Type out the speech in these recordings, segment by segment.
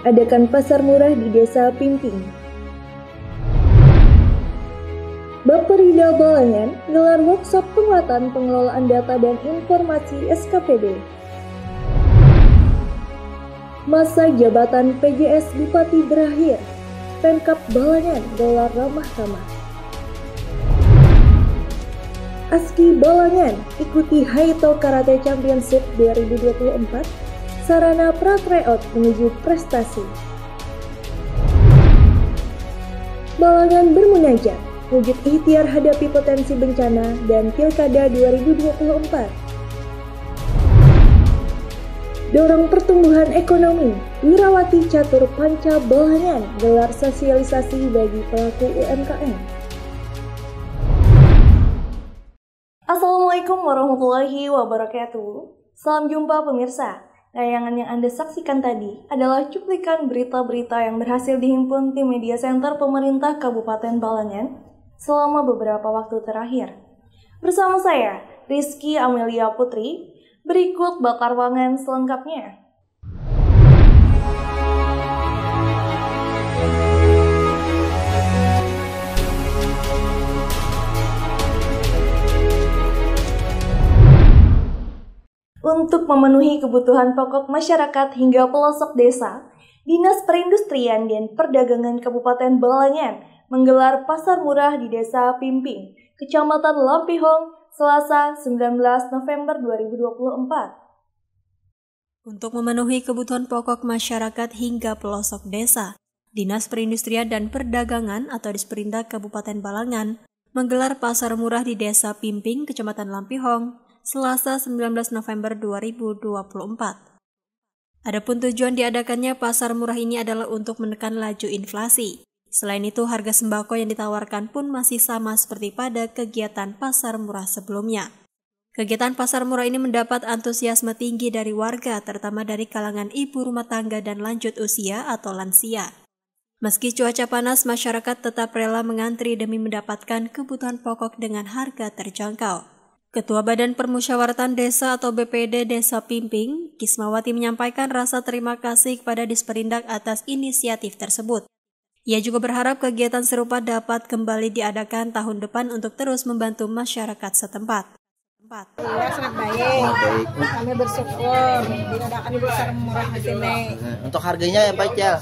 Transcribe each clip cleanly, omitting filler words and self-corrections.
adakan pasar murah di Desa Pimping. Bapperida Balangan gelar workshop penguatan pengelolaan data dan informasi SKPD. Masa jabatan PJS Bupati berakhir. Pemkab Balangan gelar ramah-ramah. ASKI Balangan ikuti Haito Karate Championship 2024. Sarana pra-tryout menuju prestasi. Balangan bermunajat, wujud ikhtiar hadapi potensi bencana dan Pilkada 2024. Dorong pertumbuhan ekonomi, Wirawati Catur Panca Balangan gelar sosialisasi bagi pelaku UMKM. Assalamualaikum warahmatullahi wabarakatuh. Salam jumpa pemirsa. Tayangan yang Anda saksikan tadi adalah cuplikan berita-berita yang berhasil dihimpun tim Media Center Pemerintah Kabupaten Balangan selama beberapa waktu terakhir. Bersama saya, Rizky Amelia Putri, berikut bakar wangan selengkapnya. Untuk memenuhi kebutuhan pokok masyarakat hingga pelosok desa, Dinas Perindustrian dan Perdagangan Kabupaten Balangan menggelar pasar murah di Desa Pimping, Kecamatan Lampihong, Selasa 19 November 2024. Untuk memenuhi kebutuhan pokok masyarakat hingga pelosok desa, Dinas Perindustrian dan Perdagangan atau Disperindak Kabupaten Balangan menggelar pasar murah di Desa Pimping, Kecamatan Lampihong, Selasa 19 November 2024. Adapun tujuan diadakannya pasar murah ini adalah untuk menekan laju inflasi. Selain itu, harga sembako yang ditawarkan pun masih sama seperti pada kegiatan pasar murah sebelumnya. Kegiatan pasar murah ini mendapat antusiasme tinggi dari warga, terutama dari kalangan ibu rumah tangga dan lanjut usia atau lansia. Meski cuaca panas, masyarakat tetap rela mengantri demi mendapatkan kebutuhan pokok dengan harga terjangkau. Ketua Badan Permusyawaratan Desa atau BPD Desa Pimping, Kismawati menyampaikan rasa terima kasih kepada Disperindak atas inisiatif tersebut. Ia juga berharap kegiatan serupa dapat kembali diadakan tahun depan untuk terus membantu masyarakat setempat. Ya, sangat baik. Kami bersyukur diadakan pasar murah di sini. Untuk harganya ya Pak Cel?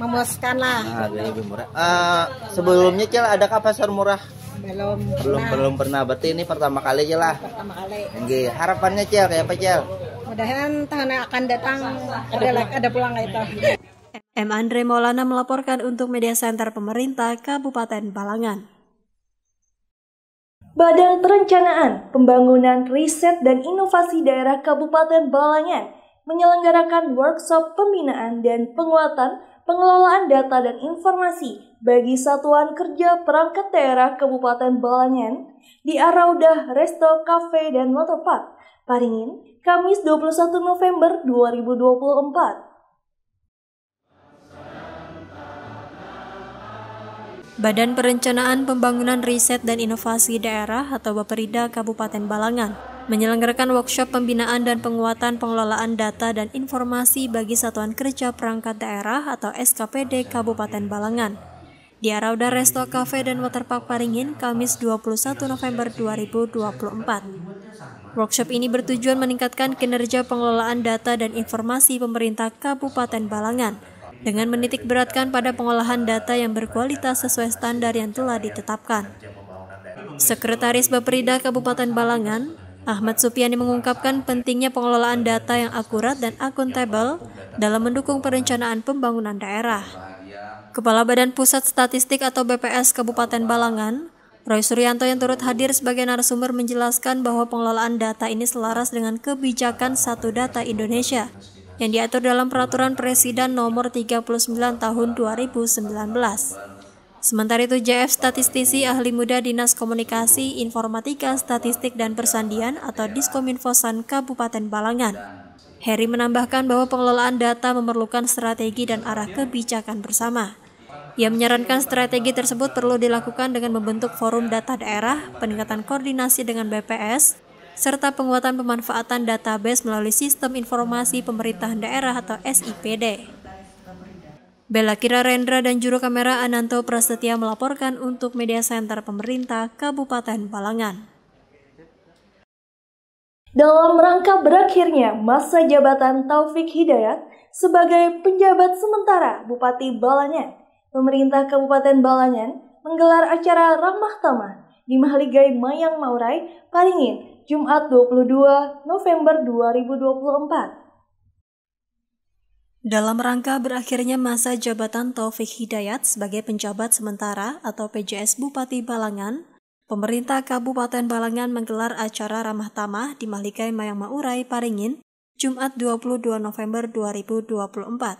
Memuaskan lah. Harganya lebih murah. Sebelumnya Cel, adakah pasar murah? Belum pernah. Berarti ini pertama kali aja lah. Pertama kali. Oke, harapannya Cel kayak apa Cel? Mudah-mudahan tahun yang akan datang ada pulang itu. M. Andre Maulana melaporkan untuk Media Center Pemerintah Kabupaten Balangan. Badan Perencanaan, Pembangunan, Riset, dan Inovasi Daerah Kabupaten Balangan menyelenggarakan workshop pembinaan dan penguatan pengelolaan data dan informasi bagi Satuan Kerja Perangkat Daerah Kabupaten Balangan di Araudah Resto Cafe dan Waterpark, Paringin, Kamis 21 November 2024. Badan Perencanaan Pembangunan Riset dan Inovasi Daerah atau Bapperida Kabupaten Balangan menyelenggarakan workshop pembinaan dan penguatan pengelolaan data dan informasi bagi Satuan Kerja Perangkat Daerah atau SKPD Kabupaten Balangan di Araudah Resto Cafe dan Waterpark Paringin, Kamis 21 November 2024. Workshop ini bertujuan meningkatkan kinerja pengelolaan data dan informasi pemerintah Kabupaten Balangan dengan menitik beratkan pada pengolahan data yang berkualitas sesuai standar yang telah ditetapkan. Sekretaris Bapperida Kabupaten Balangan, Ahmad Supiani mengungkapkan pentingnya pengelolaan data yang akurat dan akuntabel dalam mendukung perencanaan pembangunan daerah. Kepala Badan Pusat Statistik atau BPS Kabupaten Balangan, Roy Suryanto yang turut hadir sebagai narasumber menjelaskan bahwa pengelolaan data ini selaras dengan kebijakan Satu Data Indonesia yang diatur dalam Peraturan Presiden Nomor 39 Tahun 2019. Sementara itu, JF Statistisi Ahli Muda Dinas Komunikasi, Informatika, Statistik, dan Persandian atau Diskominfosan Kabupaten Balangan, Heri menambahkan bahwa pengelolaan data memerlukan strategi dan arah kebijakan bersama. Ia menyarankan strategi tersebut perlu dilakukan dengan membentuk forum data daerah, peningkatan koordinasi dengan BPS, serta penguatan pemanfaatan database melalui Sistem Informasi Pemerintahan Daerah atau SIPD. Bella Kirarendra dan juru kamera Ananto Prasetya melaporkan untuk Media Center Pemerintah Kabupaten Balangan. Dalam rangka berakhirnya masa jabatan Taufik Hidayat sebagai penjabat sementara Bupati Balangan, pemerintah Kabupaten Balangan menggelar acara ramah tamah di Mahligai Mayang Maurai, Paringin, Jumat 22 November 2024. Dalam rangka berakhirnya masa jabatan Taufik Hidayat sebagai penjabat sementara atau PJS Bupati Balangan, pemerintah Kabupaten Balangan menggelar acara ramah tamah di Mahligai Mayang Maurai, Paringin, Jumat 22 November 2024.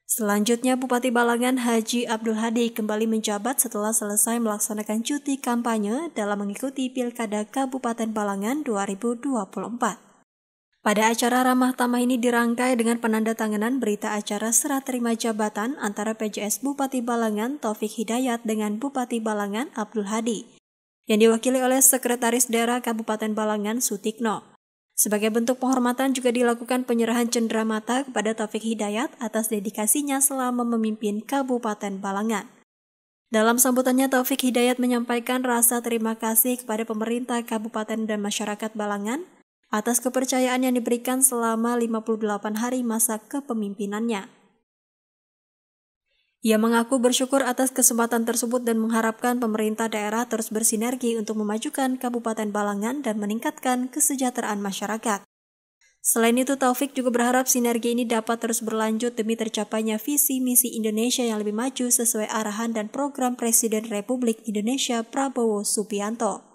Selanjutnya, Bupati Balangan Haji Abdul Hadi kembali menjabat setelah selesai melaksanakan cuti kampanye dalam mengikuti Pilkada Kabupaten Balangan 2024. Pada acara ramah tamah ini dirangkai dengan penandatanganan berita acara serah terima jabatan antara PJS Bupati Balangan Taufik Hidayat dengan Bupati Balangan Abdul Hadi, yang diwakili oleh Sekretaris Daerah Kabupaten Balangan Sutikno. Sebagai bentuk penghormatan juga dilakukan penyerahan cenderamata kepada Taufik Hidayat atas dedikasinya selama memimpin Kabupaten Balangan. Dalam sambutannya, Taufik Hidayat menyampaikan rasa terima kasih kepada pemerintah Kabupaten dan masyarakat Balangan atas kepercayaan yang diberikan selama 58 hari masa kepemimpinannya. Ia mengaku bersyukur atas kesempatan tersebut dan mengharapkan pemerintah daerah terus bersinergi untuk memajukan Kabupaten Balangan dan meningkatkan kesejahteraan masyarakat. Selain itu, Taufik juga berharap sinergi ini dapat terus berlanjut demi tercapainya visi misi Indonesia yang lebih maju sesuai arahan dan program Presiden Republik Indonesia Prabowo Subianto.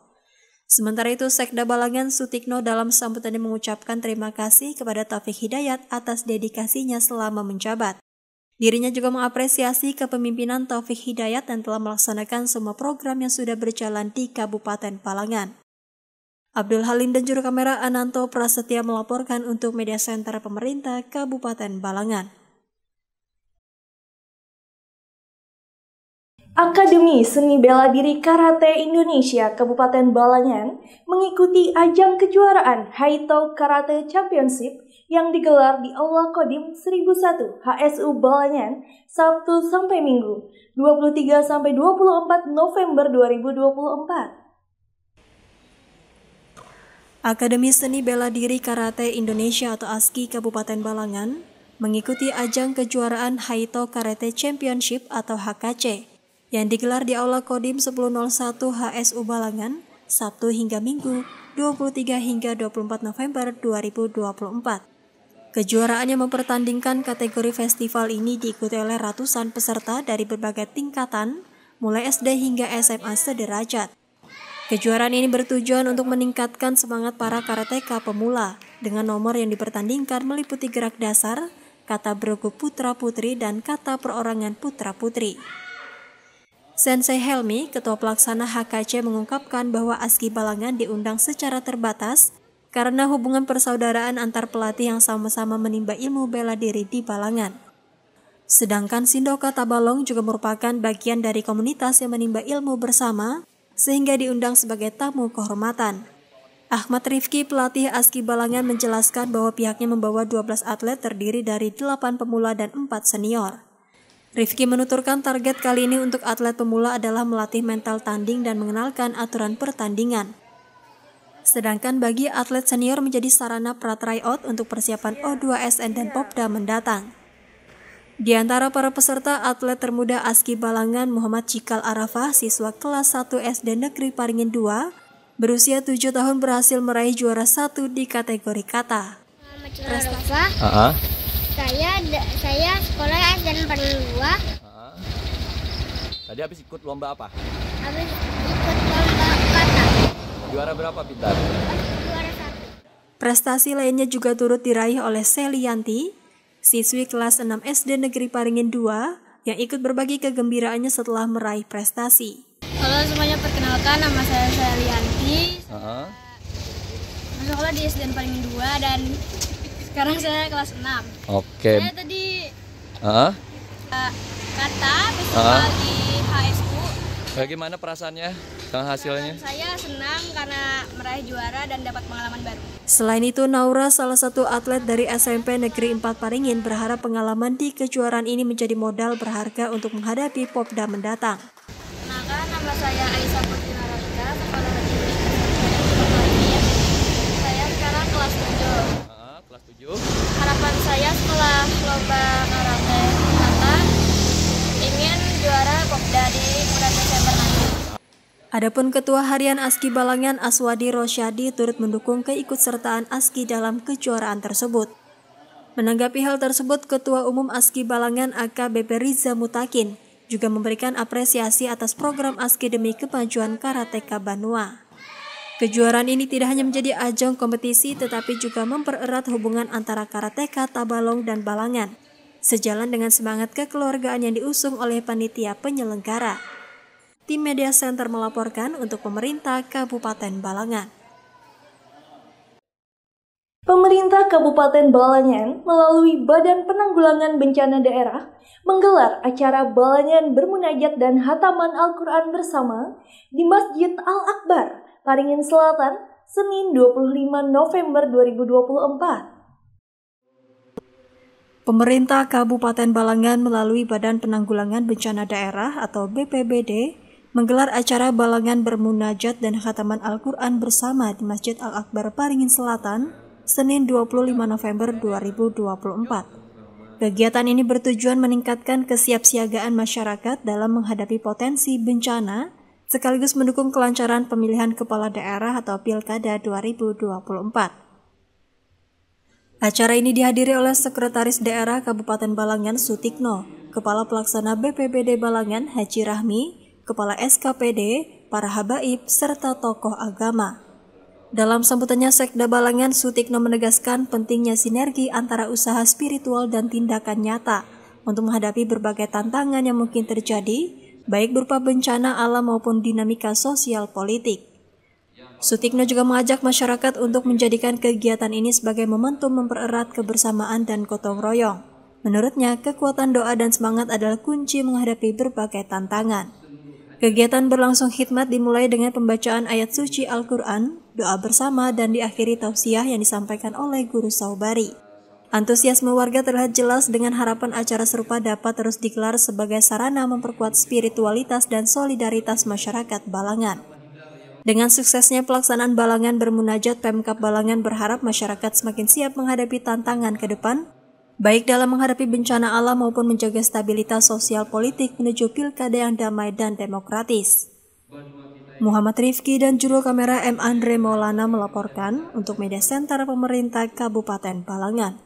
Sementara itu, Sekda Balangan Sutikno dalam sambutannya mengucapkan terima kasih kepada Taufik Hidayat atas dedikasinya selama menjabat. Dirinya juga mengapresiasi kepemimpinan Taufik Hidayat dan telah melaksanakan semua program yang sudah berjalan di Kabupaten Balangan. Abdul Halim dan juru kamera Ananto Prasetya melaporkan untuk Media Center Pemerintah Kabupaten Balangan. Akademi Seni Bela Diri Karate Indonesia Kabupaten Balangan mengikuti ajang kejuaraan Haito Karate Championship yang digelar di Aula Kodim 1001 HSU Balangan Sabtu sampai Minggu 23 sampai 24 November 2024. Akademi Seni Bela Diri Karate Indonesia atau ASKI Kabupaten Balangan mengikuti ajang kejuaraan Haito Karate Championship atau HKC yang digelar di Aula Kodim 1001 HSU Balangan, Sabtu hingga Minggu, 23 hingga 24 November 2024. Kejuaraan yang mempertandingkan kategori festival ini diikuti oleh ratusan peserta dari berbagai tingkatan, mulai SD hingga SMA sederajat. Kejuaraan ini bertujuan untuk meningkatkan semangat para karateka pemula, dengan nomor yang dipertandingkan meliputi gerak dasar, kata bergu putra-putri, dan kata perorangan putra-putri. Sensei Helmi, Ketua Pelaksana HKC, mengungkapkan bahwa ASKI Balangan diundang secara terbatas karena hubungan persaudaraan antar pelatih yang sama-sama menimba ilmu bela diri di Balangan. Sedangkan Sindoka Tabalong juga merupakan bagian dari komunitas yang menimba ilmu bersama, sehingga diundang sebagai tamu kehormatan. Ahmad Rifki, pelatih ASKI Balangan, menjelaskan bahwa pihaknya membawa 12 atlet terdiri dari 8 pemula dan 4 senior. Rifki menuturkan target kali ini untuk atlet pemula adalah melatih mental tanding dan mengenalkan aturan pertandingan. Sedangkan bagi atlet senior menjadi sarana pra-tryout untuk persiapan O2SN dan Popda mendatang. Di antara para peserta, atlet termuda ASKI Balangan Muhammad Cikal Arafah, siswa kelas 1 SD Negeri Paringin 2, berusia 7 tahun berhasil meraih juara 1 di kategori kata. Muhammad Cikal Arafah. Saya sekolah SD Paringin 2. Tadi habis ikut lomba apa? Habis ikut lomba kata. Juara berapa, Pintar? Juara 1. Prestasi lainnya juga turut diraih oleh Selianti, siswi kelas 6 SD Negeri Paringin 2, yang ikut berbagi kegembiraannya setelah meraih prestasi. Halo semuanya, perkenalkan nama saya Selianti. Sekolah di SD Paringin 2 dan sekarang saya kelas 6. Oke. Saya tadi kata festival di HSU Bagaimana perasaannya dengan hasilnya? Saya senang karena meraih juara dan dapat pengalaman baru. Selain itu, Naura, salah satu atlet dari SMP Negeri 4 Paringin, berharap pengalaman di kejuaraan ini menjadi modal berharga untuk menghadapi Popda mendatang. Kenalkan, nama saya Aisyah Putri Naralika, sekolah di Paringin. Saya sekarang kelas 7. Kelas 7. Harapan saya setelah lomba karate kata ingin juara Popda di bulan Desember nanti. Adapun Ketua Harian ASKI Balangan Aswadi Rosyadi turut mendukung keikutsertaan ASKI dalam kejuaraan tersebut. Menanggapi hal tersebut, Ketua Umum ASKI Balangan AKBP Riza Mutakin juga memberikan apresiasi atas program ASKI demi kemajuan karateka Banua. Kejuaraan ini tidak hanya menjadi ajang kompetisi tetapi juga mempererat hubungan antara karateka Tabalong dan Balangan, sejalan dengan semangat kekeluargaan yang diusung oleh panitia penyelenggara. Tim Media Center melaporkan untuk pemerintah Kabupaten Balangan. Pemerintah Kabupaten Balangan melalui Badan Penanggulangan Bencana Daerah menggelar acara Balangan Bermunajat dan Hataman Al-Quran bersama di Masjid Al-Akbar, Paringin Selatan, Senin 25 November 2024. Pemerintah Kabupaten Balangan melalui Badan Penanggulangan Bencana Daerah atau BPBD menggelar acara Balangan Bermunajat dan Khataman Al-Quran bersama di Masjid Al-Akbar Paringin Selatan, Senin 25 November 2024. Kegiatan ini bertujuan meningkatkan kesiapsiagaan masyarakat dalam menghadapi potensi bencana, sekaligus mendukung kelancaran pemilihan kepala daerah atau Pilkada 2024. Acara ini dihadiri oleh Sekretaris Daerah Kabupaten Balangan Sutikno, Kepala Pelaksana BPBD Balangan Haji Rahmi, Kepala SKPD, para habaib, serta tokoh agama. Dalam sambutannya, Sekda Balangan Sutikno menegaskan pentingnya sinergi antara usaha spiritual dan tindakan nyata untuk menghadapi berbagai tantangan yang mungkin terjadi, baik berupa bencana alam maupun dinamika sosial politik. Sutikno juga mengajak masyarakat untuk menjadikan kegiatan ini sebagai momentum mempererat kebersamaan dan gotong royong. Menurutnya, kekuatan doa dan semangat adalah kunci menghadapi berbagai tantangan. Kegiatan berlangsung khidmat dimulai dengan pembacaan ayat suci Al-Quran, doa bersama, dan diakhiri tausiah yang disampaikan oleh Guru Saubari. Antusiasme warga terlihat jelas dengan harapan acara serupa dapat terus digelar sebagai sarana memperkuat spiritualitas dan solidaritas masyarakat Balangan. Dengan suksesnya pelaksanaan Balangan Bermunajat, Pemkab Balangan berharap masyarakat semakin siap menghadapi tantangan ke depan, baik dalam menghadapi bencana alam maupun menjaga stabilitas sosial politik menuju pilkada yang damai dan demokratis. Muhammad Rifki dan juru kamera M. Andre Maulana melaporkan untuk Media Center Pemerintah Kabupaten Balangan.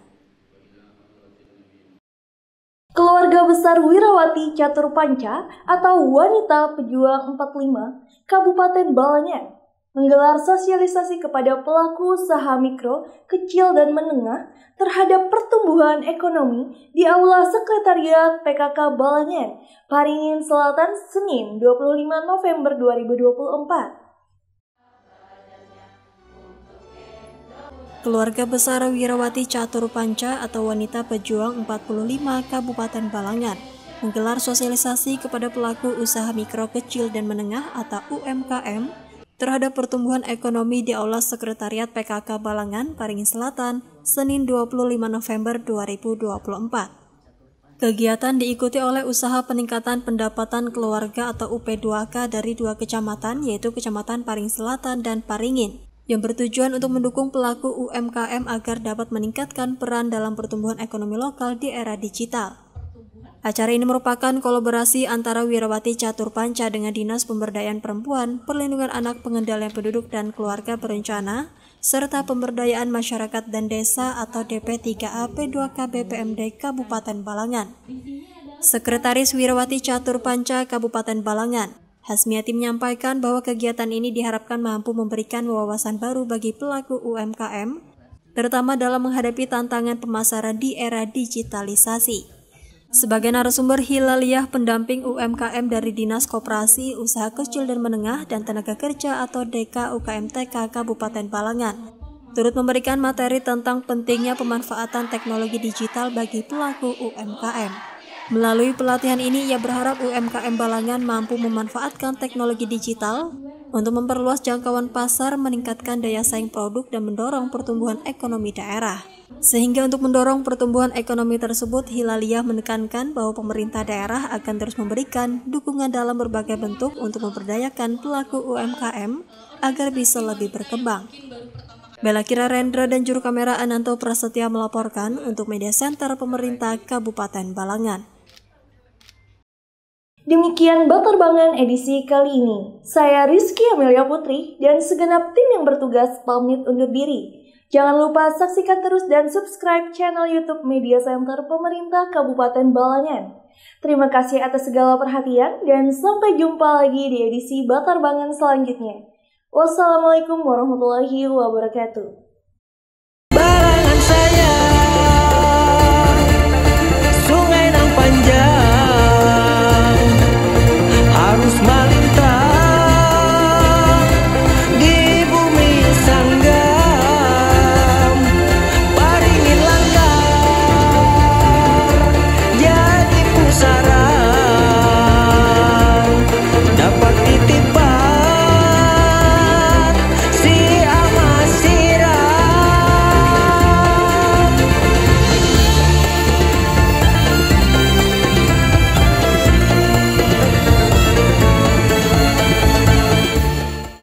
Keluarga besar Wirawati Catur Panca atau Wanita Pejuang 45 Kabupaten Balangan menggelar sosialisasi kepada pelaku usaha mikro, kecil, dan menengah terhadap pertumbuhan ekonomi di Aula Sekretariat PKK Balangan, Paringin Selatan, Senin 25 November 2024. Keluarga besar Wirawati Catur Panca atau Wanita Pejuang 45 Kabupaten Balangan menggelar sosialisasi kepada pelaku usaha mikro, kecil, dan menengah atau UMKM terhadap pertumbuhan ekonomi di Aula Sekretariat PKK Balangan, Paringin Selatan, Senin 25 November 2024. Kegiatan diikuti oleh usaha peningkatan pendapatan keluarga atau UP2K dari 2 kecamatan, yaitu Kecamatan Paringin Selatan dan Paringin, yang bertujuan untuk mendukung pelaku UMKM agar dapat meningkatkan peran dalam pertumbuhan ekonomi lokal di era digital. Acara ini merupakan kolaborasi antara Wirawati Catur Panca dengan Dinas Pemberdayaan Perempuan, Perlindungan Anak, Pengendalian Penduduk dan Keluarga Berencana, serta Pemberdayaan Masyarakat dan Desa atau DP3A P2K BPMD Kabupaten Balangan. Sekretaris Wirawati Catur Panca Kabupaten Balangan, Hasmiati, menyampaikan bahwa kegiatan ini diharapkan mampu memberikan wawasan baru bagi pelaku UMKM, terutama dalam menghadapi tantangan pemasaran di era digitalisasi. Sebagai narasumber, Hilaliah, pendamping UMKM dari Dinas Koperasi, Usaha Kecil dan Menengah dan Tenaga Kerja atau DK UKMTK Kabupaten Balangan, turut memberikan materi tentang pentingnya pemanfaatan teknologi digital bagi pelaku UMKM. Melalui pelatihan ini, ia berharap UMKM Balangan mampu memanfaatkan teknologi digital untuk memperluas jangkauan pasar, meningkatkan daya saing produk, dan mendorong pertumbuhan ekonomi daerah. Sehingga untuk mendorong pertumbuhan ekonomi tersebut, Hilaliah menekankan bahwa pemerintah daerah akan terus memberikan dukungan dalam berbagai bentuk untuk memberdayakan pelaku UMKM agar bisa lebih berkembang. Bella Kira Rendra dan juru kamera Ananto Prasetya melaporkan untuk Media Center Pemerintah Kabupaten Balangan. Demikian Batarbangan edisi kali ini. Saya Rizky Amelia Putri dan segenap tim yang bertugas pamit undur diri. Jangan lupa saksikan terus dan subscribe channel YouTube Media Center Pemerintah Kabupaten Balangan. Terima kasih atas segala perhatian dan sampai jumpa lagi di edisi Batarbangan selanjutnya. Wassalamualaikum warahmatullahi wabarakatuh.